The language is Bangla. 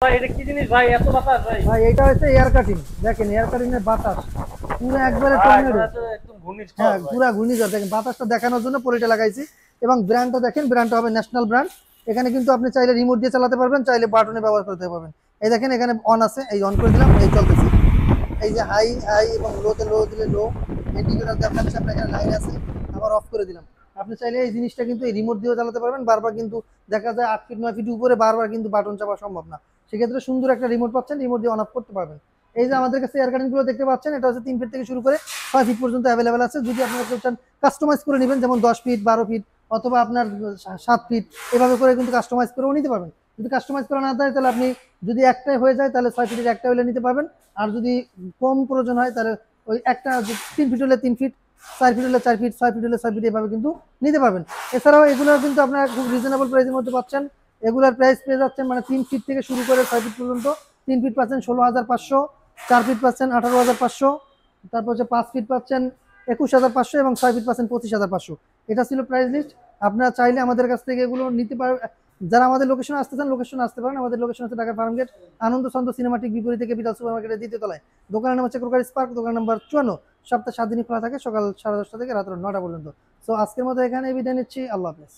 ভাই এটা কি জিনিস ভাই, এত বাতাস ভাই? ভাই এটা হচ্ছে এয়ার কাটিং, দেখেন এয়ার কাটিং এর বাতাস পুরো একবারে ভাই টর্নেডো। এটা তো একদম ঘূর্ণিঝড় হ্যাঁ ভাই। পুরা ঘূর্ণিঝড়, দেখেন বাতাসটা দেখানোর জন্য পলিটা লাগাইছি। এবং ব্র্যান্ডটা দেখেন, ব্র্যান্ডটা হবে ন্যাশনাল ব্র্যান্ড। এখানে কিন্তু আপনি চাইলে রিমোট দিয়ে চালাতে পারবেন, চাইলে বাটনে ব্যবহার করতে পারবেন। এই দেখেন এখানে অন আছে, এই অন করে দিলাম, এই চলতেছে। এই যে হাই হাই এবং লোতে লো দিলে লো, ইন্ডিকেটর দেখাচ্ছে আপনার এখানে লাইন আছে। আবার অফ করে দিলাম। আপনি চাইলে এই জিনিসটা কিন্তু এই রিমোট দিয়েও চালাতে পারবেন। বারবার কিন্তু দেখা যায় 8 ফিট 9 ফিট উপরে বারবার কিন্তু বাটন চাপা সম্ভব না। সেক্ষেত্রে সুন্দর একটা রিমোট পাচ্ছেন, রিমোট দিয়ে অন অফ করতে পারবেন। এই যে আমাদের কাছে এয়ার কারেন্ট গুলো দেখতে পাচ্ছেন, এটা হচ্ছে 3 ফিট থেকে শুরু করে 6 ফিট পর্যন্ত অ্যাভেলেবেল আছে। যদি আপনারা কেউ চান কাস্টমাইজ করে নেবেন, যেমন 10 ফিট 12 ফিট অথবা আপনার 7 ফিট, এভাবে করে কিন্তু কাস্টমাইজ করেও নিতে পারবেন। যদি কাস্টমাইজ করা না যায় তাহলে আপনি, যদি একটাই হয়ে যায় তাহলে 6 ফিটের একটা হলে নিতে পারবেন। আর যদি কম প্রয়োজন হয় তাহলে ওই একটা 3 ফিট হলে 3 ফিট, 4 ফিট হলে 4 ফিট, 6 ফিট হলে 6 ফিট, এভাবে কিন্তু নিতে পারবেন। এছাড়াও এগুলো কিন্তু আপনারা খুব রিজনেবল প্রাইসের মধ্যে পাচ্ছেন। এগুলোর প্রাইস পেয়ে যাচ্ছেন মানে 3 ফিট থেকে শুরু করে 6 ফিট পর্যন্ত। 3 ফিট পাচ্ছেন 16,500, 4 ফিট পাচ্ছেন 18,500, তারপর হচ্ছে 5 ফিট পাচ্ছেন 21,500 এবং 6 ফিট পাচ্ছেন 25,500। এটা ছিল প্রাইস লিস্ট। আপনারা চাইলে আমাদের কাছ থেকে এগুলো নিতে পারবেন। যারা আমাদের লোকেশনে আসতে চান লোকেশনে আসতে পারেন। আমাদের লোকেশন হচ্ছে ঢাকা ফার্মগেট, আনন্দ সন্দ সিনেমাটিক বিপরীতে ক্যাপিটাল সুপার মার্কেটের দ্বিতীয় তলায়। দোকানের নাম হচ্ছে ক্রোকারি স্পার্ক, দোকান নাম্বার 54। সপ্তাহে 7 দিনই খোলা থাকে, সকাল 10:30 থেকে রাত 9টা পর্যন্ত। সো আজকের মতো এখানে বিদায় নিচ্ছি, আল্লাহ হাফেজ।